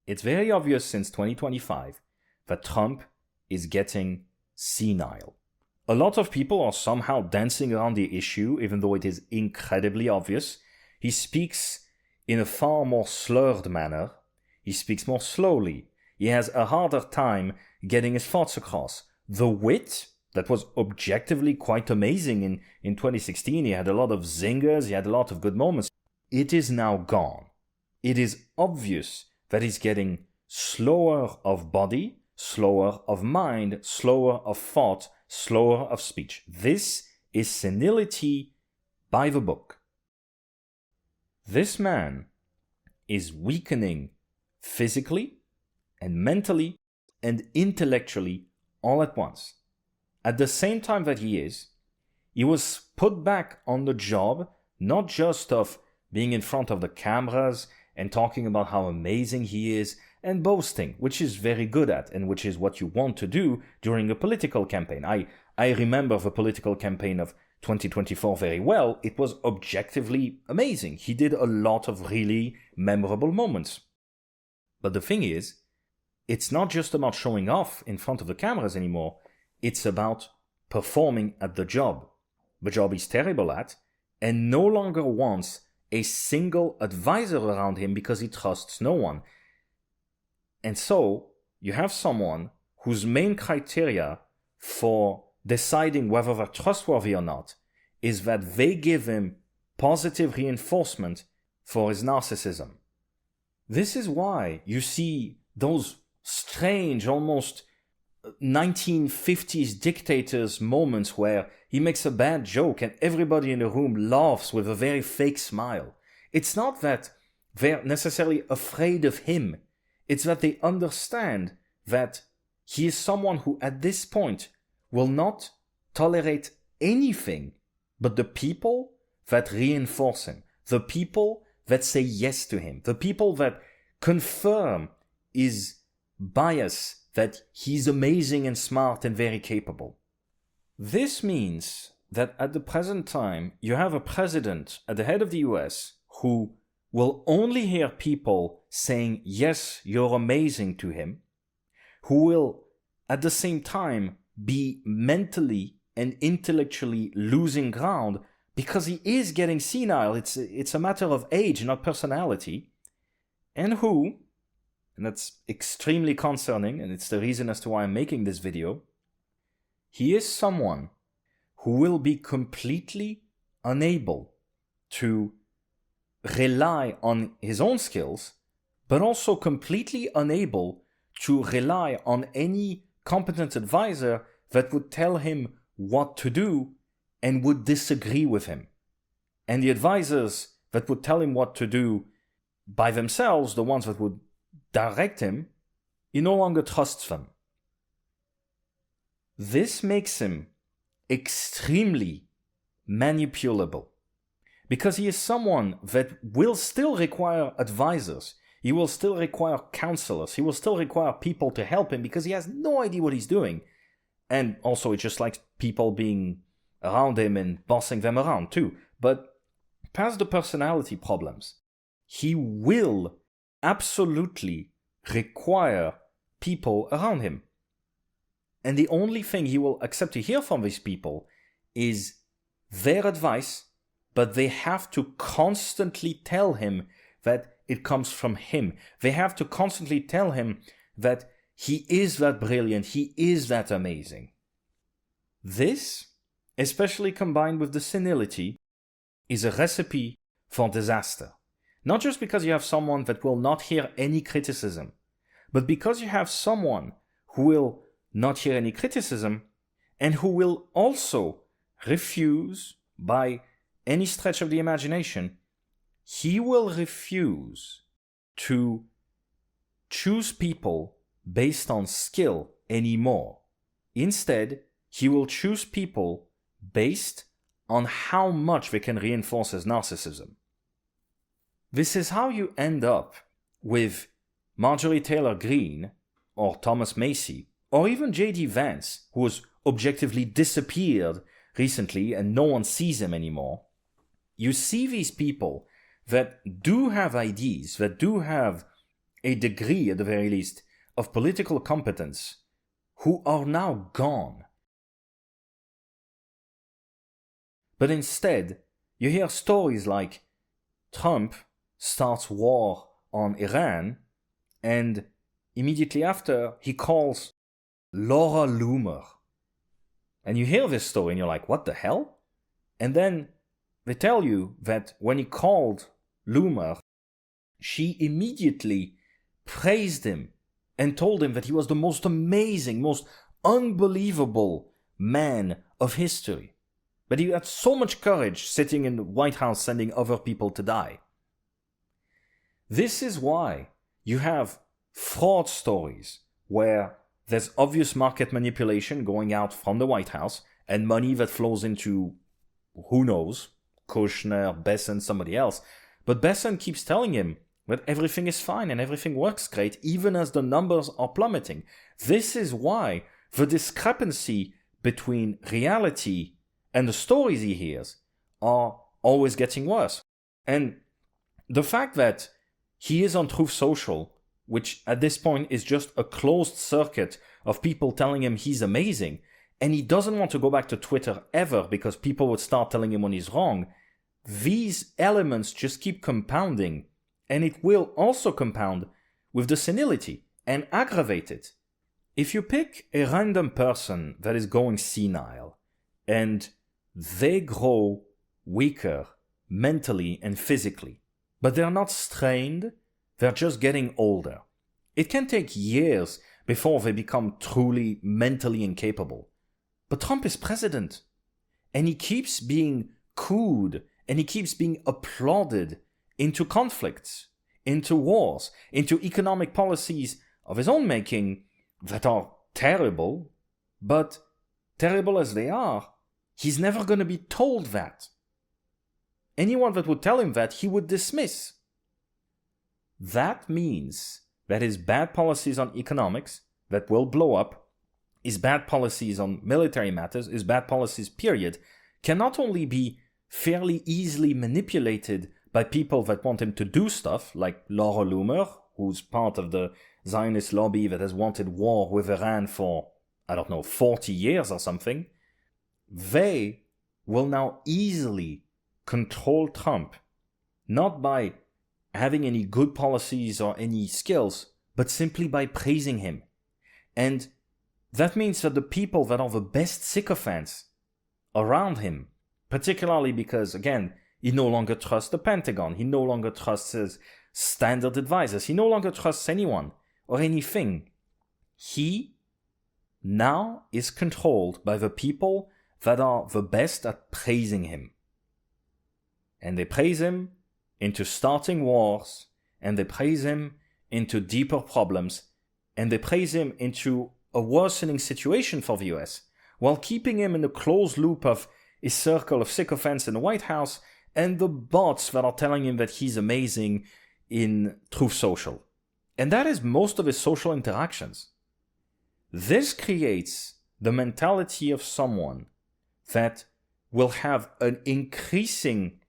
It's very obvious since 2025 that Trump is getting senile. A lot of people are somehow dancing around the issue, even though it is incredibly obvious. He speaks in a far more slurred manner. He speaks more slowly. He has a harder time getting his thoughts across. The wit that was objectively quite amazing in 2016, he had a lot of zingers, he had a lot of good moments. It is now gone. It is obvious that he's getting slower of body, slower of mind, slower of thought, slower of speech. This is senility by the book. This man is weakening physically and mentally and intellectually all at once. At the same time that he was put back on the job, not just of being in front of the cameras and talking about how amazing he is and boasting, which is very good at and which is what you want to do during a political campaign. I remember the political campaign of 2024 very well. It was objectively amazing. He did a lot of really memorable moments. But the thing is, it's not just about showing off in front of the cameras anymore. It's about performing at the job he's terrible at, and no longer wants a single advisor around him because he trusts no one. And so, you have someone whose main criteria for deciding whether they're trustworthy or not is that they give him positive reinforcement for his narcissism. This is why you see those strange, almost 1950s dictators moments where he makes a bad joke and everybody in the room laughs with a very fake smile. It's not that they're necessarily afraid of him. It's that they understand that he is someone who at this point will not tolerate anything but the people that reinforce him, the people that say yes to him, the people that confirm his bias that he's amazing and smart and very capable. This means that at the present time, you have a president at the head of the US who will only hear people saying, yes, you're amazing to him, who will at the same time be mentally and intellectually losing ground because he is getting senile. It's a matter of age, not personality. And who, and that's extremely concerning, and it's the reason as to why I'm making this video, he is someone who will be completely unable to rely on his own skills, but also completely unable to rely on any competent advisor that would tell him what to do and would disagree with him. And the advisors that would tell him what to do by themselves, the ones that would direct him, he no longer trusts them. This makes him extremely manipulable because he is someone that will still require advisors. He will still require counselors. He will still require people to help him because he has no idea what he's doing. And also, it's just like people being around him and bossing them around too. But past the personality problems, he will absolutely require people around him. And the only thing he will accept to hear from these people is their advice, but they have to constantly tell him that it comes from him. They have to constantly tell him that he is that brilliant, he is that amazing. This, especially combined with the senility, is a recipe for disaster. Not just because you have someone that will not hear any criticism, but because you have someone who will not hear any criticism and who will also refuse, by any stretch of the imagination, he will refuse to choose people based on skill anymore. Instead, he will choose people based on how much they can reinforce his narcissism. This is how you end up with Marjorie Taylor Greene or Thomas Macy or even J.D. Vance, who has objectively disappeared recently and no one sees him anymore. You see these people that do have ideas, that do have a degree, at the very least, of political competence, who are now gone. But instead, you hear stories like Trump starts war on Iran, and immediately after, he calls Laura Loomer. And you hear this story and you're like, what the hell? And then they tell you that when he called Loomer, she immediately praised him and told him that he was the most amazing, most unbelievable man of history. But he had so much courage sitting in the White House sending other people to die. This is why you have fraud stories where there's obvious market manipulation going out from the White House and money that flows into, who knows, Kushner, Besson, somebody else. But Besson keeps telling him that everything is fine and everything works great, even as the numbers are plummeting. This is why the discrepancy between reality and the stories he hears are always getting worse. And the fact that he is on Truth Social, which at this point is just a closed circuit of people telling him he's amazing, and he doesn't want to go back to Twitter ever because people would start telling him when he's wrong, these elements just keep compounding, and it will also compound with the senility and aggravate it. If you pick a random person that is going senile, and they grow weaker mentally and physically, but they're not strained, they're just getting older. It can take years before they become truly mentally incapable. But Trump is president, and he keeps being cooed, and he keeps being applauded into conflicts, into wars, into economic policies of his own making that are terrible, but terrible as they are, he's never going to be told that. Anyone that would tell him that, he would dismiss. That means that his bad policies on economics, that will blow up, his bad policies on military matters, his bad policies, period, can not only be fairly easily manipulated by people that want him to do stuff, like Laura Loomer, who's part of the Zionist lobby that has wanted war with Iran for, 40 years or something. They will now easily control Trump, not by having any good policies or any skills, but simply by praising him. And that means that the people that are the best sycophants around him, particularly because, again, he no longer trusts the Pentagon, he no longer trusts his standard advisors, he no longer trusts anyone or anything. He now is controlled by the people that are the best at praising him. And they praise him into starting wars, and they praise him into deeper problems, and they praise him into a worsening situation for the US, while keeping him in the closed loop of a circle of sycophants in the White House and the bots that are telling him that he's amazing in Truth Social. And that is most of his social interactions. This creates the mentality of someone that will have an increasing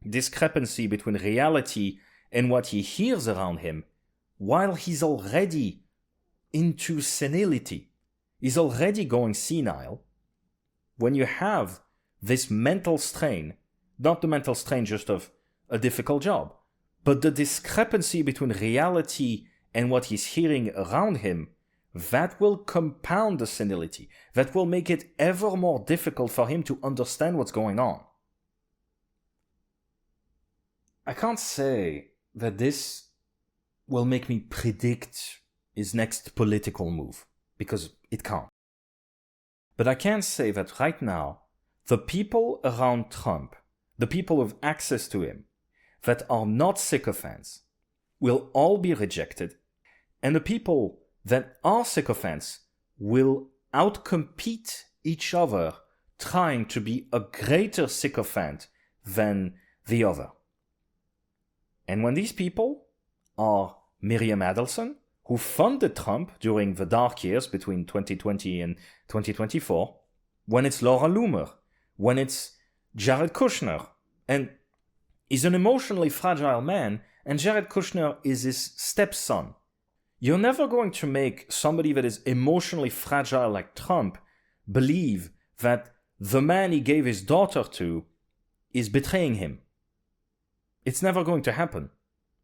discrepancy between reality and what he hears around him, while he's already into senility. He's already going senile. When you have this mental strain, not the mental strain just of a difficult job, but the discrepancy between reality and what he's hearing around him, that will compound the senility. That will make it ever more difficult for him to understand what's going on. I can't say that this will make me predict his next political move, because it can't. But I can say that right now, the people around Trump, the people with access to him, that are not sycophants, will all be rejected, and the people that are sycophants will outcompete each other, trying to be a greater sycophant than the other. And when these people are Miriam Adelson, who funded Trump during the dark years between 2020 and 2024, when it's Laura Loomer, when it's Jared Kushner, and he's an emotionally fragile man, and Jared Kushner is his stepson, You're never going to make somebody that is emotionally fragile like Trump believe that the man he gave his daughter to is betraying him. It's never going to happen.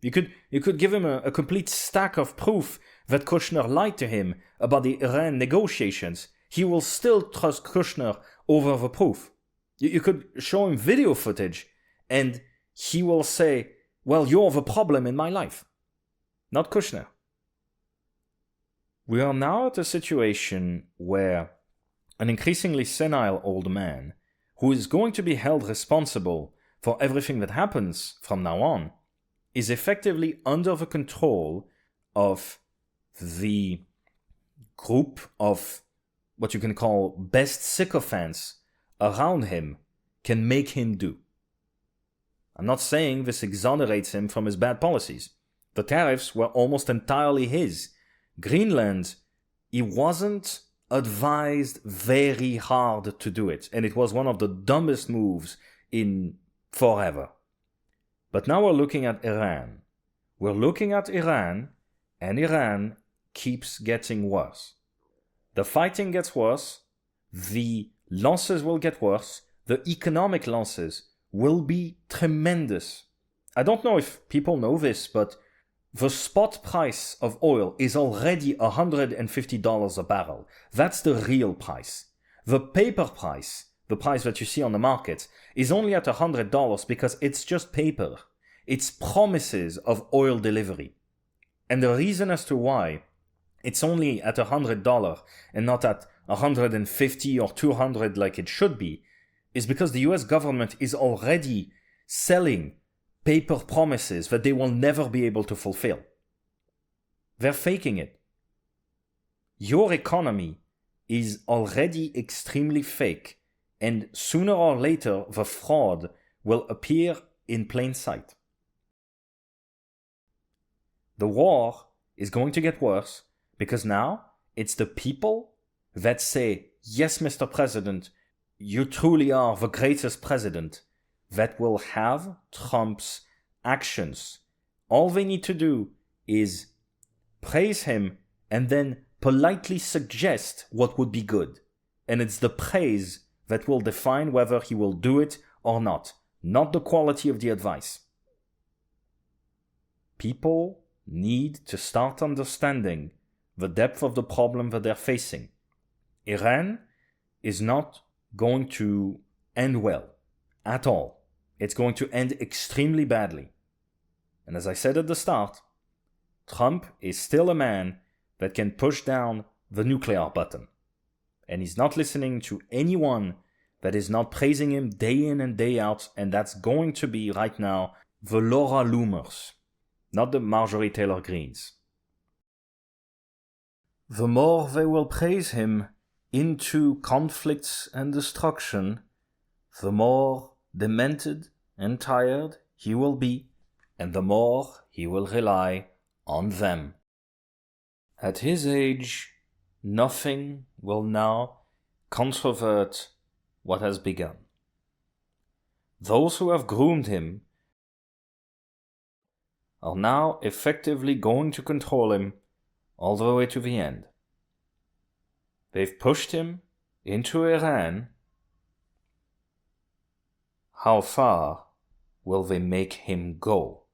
You could give him a complete stack of proof that Kushner lied to him about the Iran negotiations. He will still trust Kushner over the proof. You could show him video footage and he will say, well, you're the problem in my life, not Kushner. We are now at a situation where an increasingly senile old man, who is going to be held responsible for everything that happens from now on, is effectively under the control of the group of what you can call best sycophants around him can make him do. I'm not saying this exonerates him from his bad policies. The tariffs were almost entirely his. Greenland, he wasn't advised very hard to do it, and it was one of the dumbest moves in forever. But now we're looking at Iran. We're looking at Iran, and Iran keeps getting worse. The fighting gets worse, the losses will get worse, the economic losses will be tremendous. I don't know if people know this, but the spot price of oil is already $150 a barrel. That's the real price. The paper price, the price that you see on the market, is only at $100 because it's just paper. It's promises of oil delivery. And the reason as to why it's only at $100 and not at $150 or $200 like it should be is because the US government is already selling paper promises that they will never be able to fulfill. They're faking it. Your economy is already extremely fake, and sooner or later the fraud will appear in plain sight. The war is going to get worse because now it's the people that say, yes, Mr. President, you truly are the greatest president, that will have Trump's actions. All they need to do is praise him and then politely suggest what would be good. And it's the praise that will define whether he will do it or not the quality of the advice. People need to start understanding the depth of the problem that they're facing. Iran is not going to end well at all. It's going to end extremely badly. And as I said at the start, Trump is still a man that can push down the nuclear button. And he's not listening to anyone that is not praising him day in and day out, and that's going to be right now the Laura Loomers, not the Marjorie Taylor Greens. The more they will praise him into conflicts and destruction, the more demented and tired he will be, and the more he will rely on them. At his age, nothing will now controvert what has begun. Those who have groomed him are now effectively going to control him all the way to the end. They've pushed him into Iran. How far will they make him go?